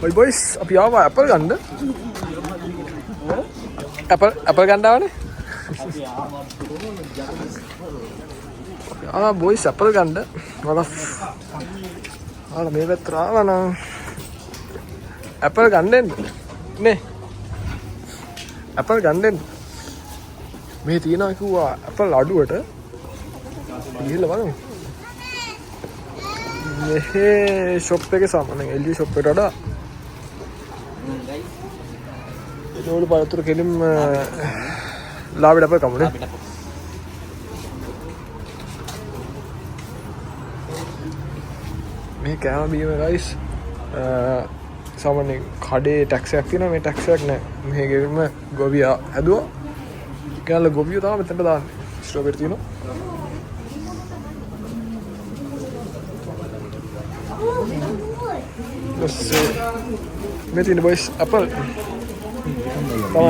ඔයි බොයිස් අපි ආවා ඇපල් ගන්න. ඇපල් ගන්න ආවනේ. බොයිස් ඇපල් ගන්න. ඔයාලා මේ පැත්තට ආවා නම් ඇපල් ගන්න දෙන්න. නේ. ඇපල් ගන්න දෙන්න. මේ තියනවා කිව්වා ඇපල් අඩුවට. ගිහලා බලමු. මේ ෂොප් එකේ සාමාන්‍යයෙන් එල්ලි ෂොප් එකට වඩා ඒවල බලතර කෙලින්ම ලාභයට අපේ කමුනේ. මේ කෑම බීම ගයිස් සාමාන්‍යයෙන් කඩේ ටැක්ස් එකක් තියෙනවා. මේ ටැක්ස් එකක් නෑ. මේ ගෙරින්ම ගොවියා හැදුවා. ගාලා ගොවියෝ තමයි මෙතනට දාන්නේ. ස්ට්‍රෝබෙරි තියෙනවා. මේ තියෙන බොයිස් ඇපල්. තමයි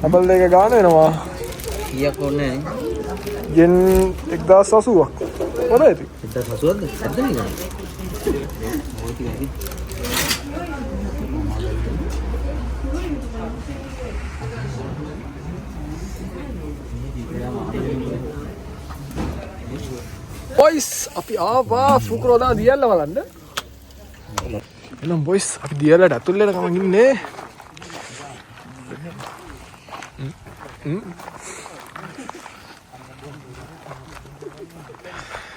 ඇපල් එක ගාන වෙනවා. කීයක් ඕනේ නේ? යෙන් 1080ක්. හොඳයි ඉතින්. 1080ක්ද? ඇද්ද නේ ගන්න. බොයිස් අපි ආවා ෆුකුරෝදා දියල්ල බලන්න. එහෙනම් බොයිස් අපි දියල්ලට ඇතුල් වෙලා ගමන් ඉන්නේ.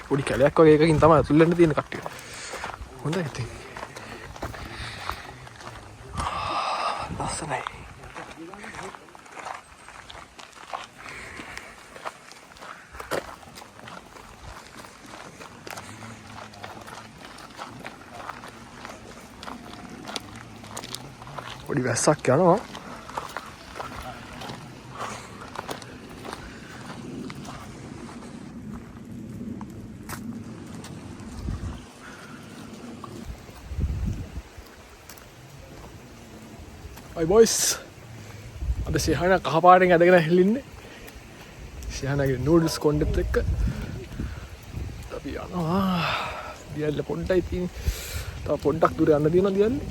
පොඩි කැලයක් වගේ එකකින් තමයි ඇතුල් වෙන්න තියෙන කට්ටිය. හොඳයි ඉතින්. ලස්සනයි. පොඩි වැස්සක් යනවා. Hi boys. අද සිහාන කහ පාටෙන් ඇදගෙන හැලින්නේ. සිහානගේ නූඩල්ස් කොණ්ඩෙත් එක්ක අපි යනවා. දියල්ල පොඩ්ඩයි තියෙන්නේ. තව පොඩ්ඩක් දුර යන්න තියෙනවා දියල්ලේ.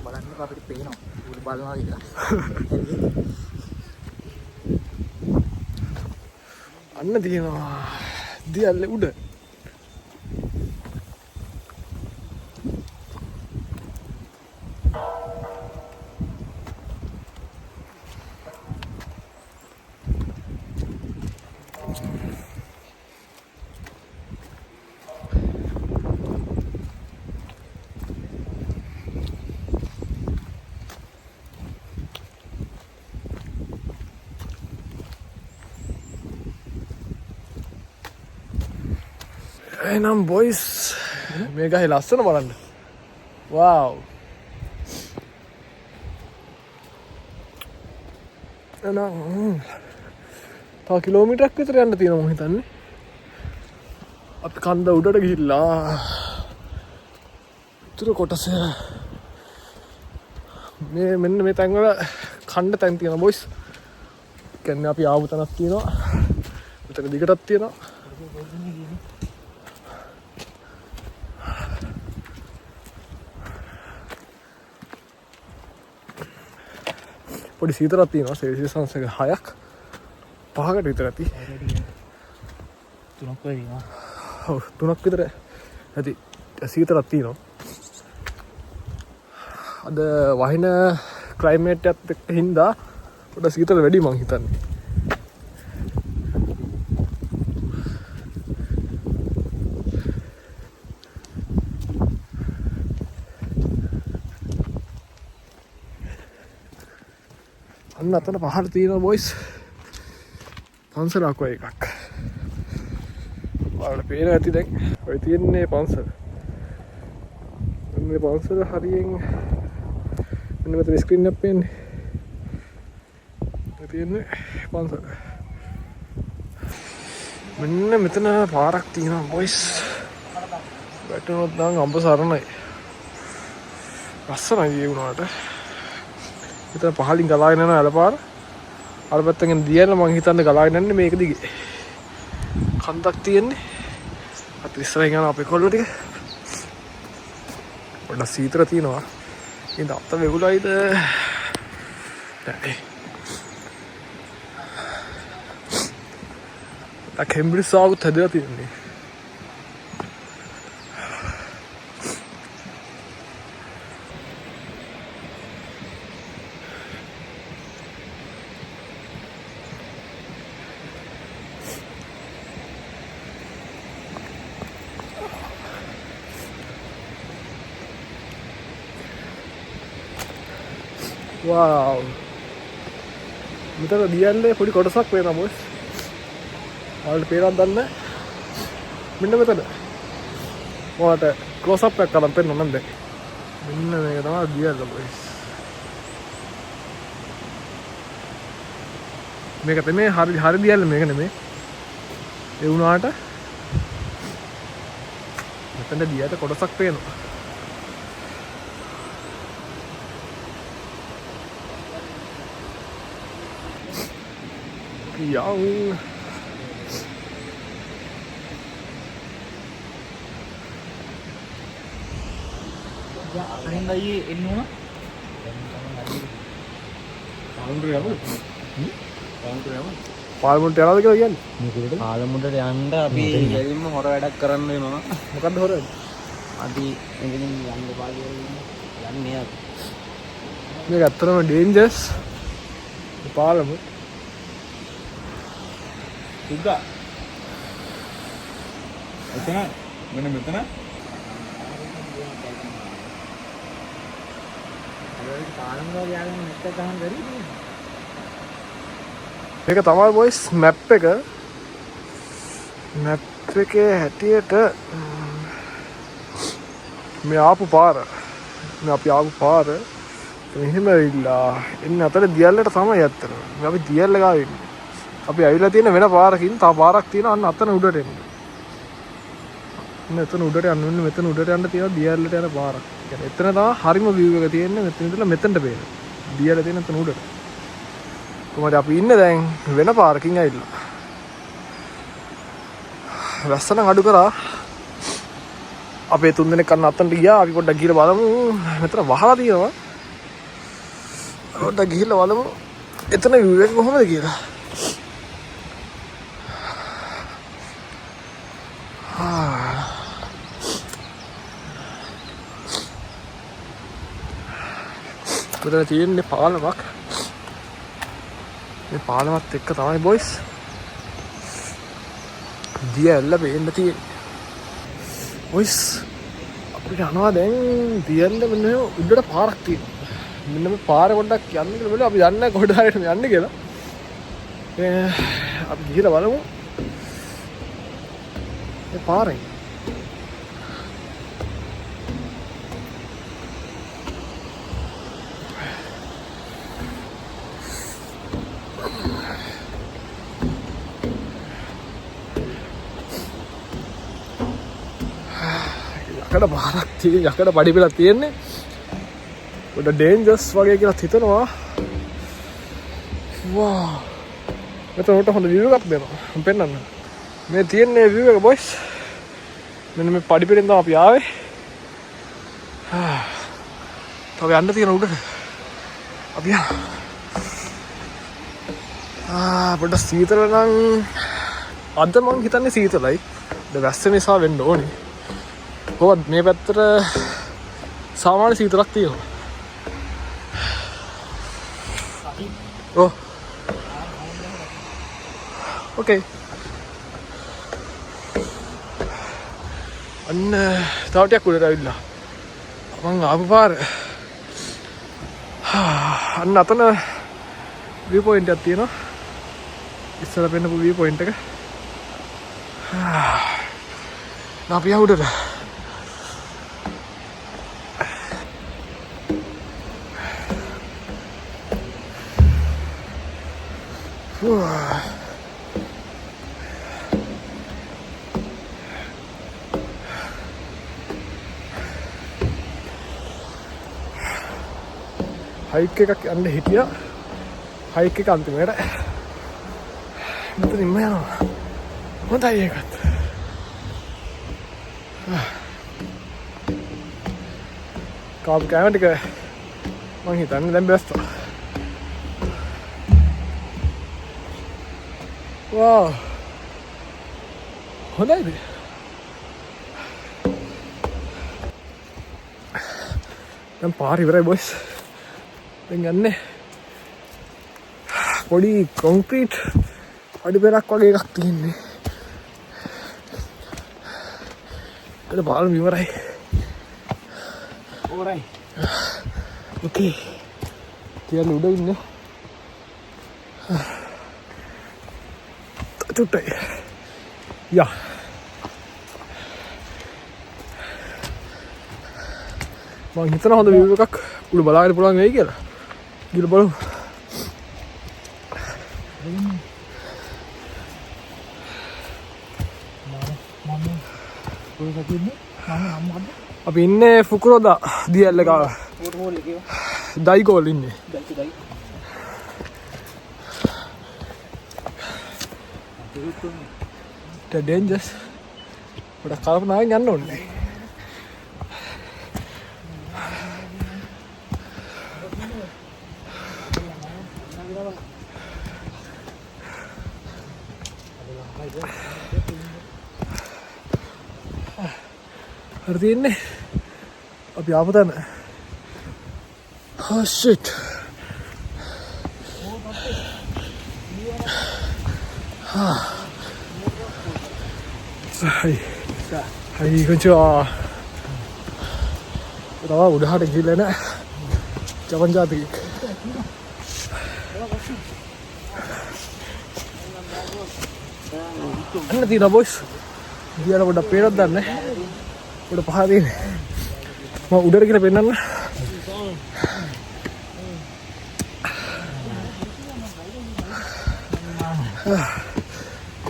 බලන්න අපිට පේනවා. උඩ බලනවා කියලා. අන්න තියෙනවා දියල්ලේ උඩ. එහෙනම් බොයිස් මේ ගහේ ලස්සන බලන්න. වව්. එහෙනම් තව කිලෝමීටරයක් විතර යන්න තියෙනවා මම හිතන්නේ. අපි කන්ද උඩට ගිහිල්ලා උතුරු කොටස මේ මෙන්න මේ තැන් වල කණ්ඩ තැන් තියෙනවා බොයිස්. කියන්නේ අපි ආපු තැනක් තියෙනවා. මෙතන දිගටක් තියෙනවා. පොඩි සීතලක් තියෙනවා. සෙල්සියස් අංශක 6ක් 5කට විතර ඇති. 3ක් වගේ නා. ඔව් 3ක් විතර ඇති. සීතලක් තියෙනවා. අද වහින ක්ලයිමේට් එකත් එක්ක හින්දා පොඩ සීතල වැඩි මං හිතන්නේ. අන්න අතන පහළ තියෙනවා බොයිස්. පන්සලක් වගේ එකක්. ඔයාලට පේනවා ඇති දැන්. ඔය තියෙන්නේ පන්සල. මේ පන්සල හරියෙන් මෙන්න මෙතන ස්ක්‍රීන් එකක් පේන්නේ. ඔය තියෙන්නේ පන්සල. මෙන්න මෙතන පාරක් තියෙනවා බොයිස්. වැටුනොත් නම් අඹ සරණයි. ලස්සනයි ඒ වුණාට. මෙතන පහලින් ගලාගෙන යන ඇලපාර. අර පැත්තෙන් දියන මං හිතන්නේ ගලාගෙන යන්නේ මේක දිගේ. කන්දක් තියෙන්නේ. අත ඉස්සරහින් යන අපේ කොල්ල ටික. පොඩ්ඩක් සීතල තියෙනවා. ඉතින් අත වෙගුලයිද? නැහැ. කෙම්බ්‍රිජ් සාවුත් හැදලා තියෙන්නේ. wow. මෙතන දියන්නේ පොඩි කොටසක් වෙනවා බොස්. ඔයාලට පේනවද දන්නේ නැහැ. මෙන්න මෙතන. ඔයාලට ක්ලෝස් අප් එකක් කරන් පෙන්නන්න නම් දැන්. මෙන්න මේක තමයි දියල්ල බොස්. මේක තමයි හරි දියල්ල මේක නෙමෙයි. ඒ වුණාට මෙතන දියට කොටසක් පේනවා. යව් අරින්ද අයියේ එන්න ඕන පාර්ලිමේන්තුවට යනවාද කියලා කියන්නේ මොකද පාර්ලිමේන්තුවට යන්න අපි දෙලින්ම හොර වැඩක් කරන්න වෙනවා මොකද්ද හොරද අපි එතනින් යන්න පාර්ලිමේන්තුවට යන්නේ මේක ඇත්තටම ඩේන්ජර්ස් පාර්ලිමේන්තුව උදා එතන මෙන්න මෙතන මේක තමයි බොයිස් මැප් එකේ හැටියට මේ ආපු පාර මේ අපි ආපු පාර මෙහෙම ඇවිල්ලා එන්න අතර දියල්ලට තමයි ඇත්තට මේ අපි දියල්ල ගාව ඉන්නේ අපි ඇවිල්ලා තියෙන වෙන පාරකින් තව පාරක් තියෙනවා අන්න අතන උඩට එන්න මෙතන උඩට යන්න වෙන්නේ මෙතන උඩට යන්න තියෙනවා දියල්ලට යන පාරක් කියන්නේ එතන තමයි හරිම view එක තියෙන්නේ මෙතන ඉඳලා මෙතනට පේන දියල්ල තියෙන එතන උඩට කොහමද අපි ඉන්නේ දැන් වෙන පාරකින් ඇවිල්ලා වැස්ස නම් අඩු කරා අපේ තුන් දෙනෙක් අන්න අතනට ගියා අපි පොඩ්ඩක් ගිහලා බලමු මෙතන වහලා තියෙනවා පොඩ්ඩක් ගිහලා බලමු එතන view එක කොහොමද කියලා මෙතන තියෙන්නේ පාලමක් මේ පාලමත් එක්ක තමයි බොයිස් දියල්ල පේන්න තියෙන්නේ බොයිස් අපිට යනවා දැන් දියල්ල මෙන්න උඩට පාරක් තියෙනවා මෙන්න මේ පාර පොඩ්ඩක් යන්න කියලා බලලා අපි යන්නේ කොහෙද හරියට යන්නේ කියලා අපි ගිහලා බලමු මේ පාරේ යකඩ පාරක් තියෙන යකඩ පඩි පෙළක් තියෙන්නේ පොඩ ඩේන්ජර්ස් වගේ කියලා හිතනවා වා මෙතන උට හොඳ view එකක් දෙනවා මම පෙන්නන්න මේ තියෙන්නේ view එක බොයිස් මෙන්න මේ පඩි පෙළෙන් තමයි අපි ආවේ තව යන්න තියෙන උඩට අපි පොඩ සීතල නම් අද මං හිතන්නේ සීතලයි වැස්ස නිසා වෙන්න ඕනේ කොහොමද මේ පැත්තට සාමාන්‍ය සීතලක් තියෙනවා ඔව් ඕකේ අන්න තව ටිකක් උඩට ඇවිල්ලා මං ආපු පාර අන්න අතන view point එකක් තියෙනවා ඉස්සර පෙන්නපු view point එක අපි උඩට හයික් එකක් යන්න හිටියා. හයික් එක අන්තිමට මෙතනින්ම යනවා. හොඳයි ඒකත්. කාපු කෑම ටික මං හිතන්නේ දැන් බැස්සා. වා හොඳයිද? දැන් පාර ඉවරයි බොයිස්. දැන් යන්නේ පොඩි කොන්ක්‍රීට් අඩි පෙරක් වගේ එකක් තියෙන්නේ. ඒක පාලම ඉවරයි. ඕරයි. ඕකේ. තියන්න උඩ ඉන්නේ. චුට්ටයි. යා. මං හිතන හොඳ view එකක් උඩ බලාගෙන පුළුවන් වෙයි කියලා. ගිහලා බලමු. අපි ඉන්නේ ෆුකුරෝදා දියල්ල ගාව. දයිගෝල් ඉන්නේ. ඩේන්ජර්ස්. පොඩක් කල්පනාවෙන් යන්න ඕනේ. හරි තියන්නේ අපි ආපු තැන. Oh shit. Hai konnichiwa. Tawa udah gila nak. Jalan jati. Ano tina boys? Dia udah perat dan udah pahari. Mau udara kita penan lah.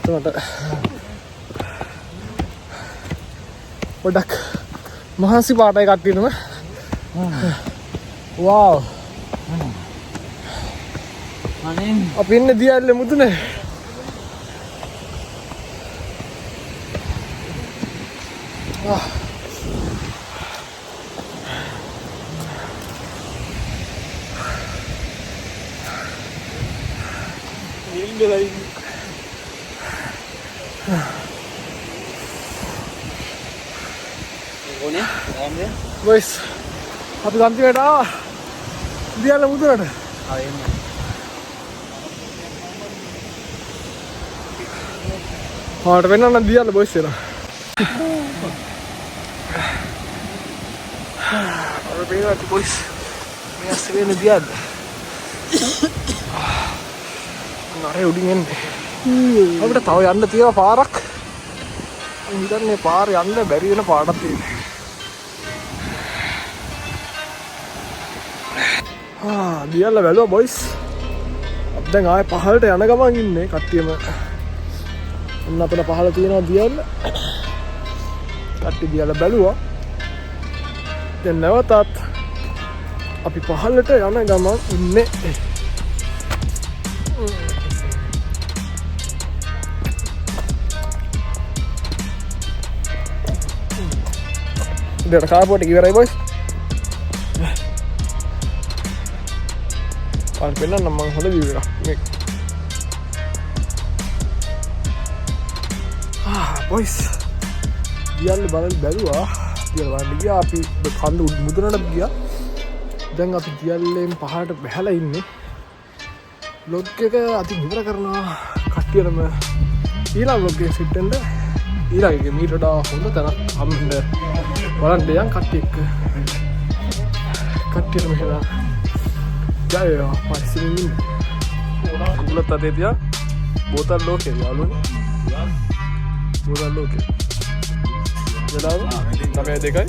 Tuh පොඩක් මහන්සි පාටයි කට්ටියනම. වාව්. අනේ අපි ඉන්නේ දියල්ලේ මුදුනේ. Boys, අපි අන්තිමට ආවා. දියල්ල මුදුනට. හාට වෙන්න දියල්ල බොයිස් එනවා. අර පේනවා බොයිස්. මේ ඇස්සේ වෙන දියල්ල. නරේ උඩින් එන්නේ. අපිට තව යන්න තියෙන පාරක්. මම හිතන්නේ පාර යන්න බැරි වෙන පාඩක් තියෙනවා. දියල්ල බැලුවා බොයිස්. අපි දැන් ආයේ පහළට යන ගමන් ඉන්නේ කට්ටියම. ඔන්න අපිට පහළ තියෙනවා දියල්ල. කට්ටිය දියල්ල බැලුවා. දැන් නැවතත් අපි පහළට යන ගමන් ඉන්නේ. ඉතින් කාපෝට ඉවරයි බොයිස්. පාර පෙන්නන්න මම හොඳ view එකක් මේක. බොයිස් දියල්ල බැලුවා. දියල්ල බලන්න ගියා අපි කන්ද මුදුනට ගියා. දැන් අපි දියල්ලෙන් පහළට බහැලා ඉන්නේ. vlog එක අතින් ඉවර කරනවා. කට්ටියටම ඊළඟ vlog එක සෙට් වෙන්න ඊළඟ එක මීට වඩා හොඳ තැනක් හම්බෙන්න බලන්න යන් කට්ටිය එක්ක. කට්ටියටම හෙලා ජය පරිස්සමින් කුලත් අතේ තියා බෝතල් ලෝකේ යාළුවනේ. බෝතල් ලෝකේ. වෙලාව 9:02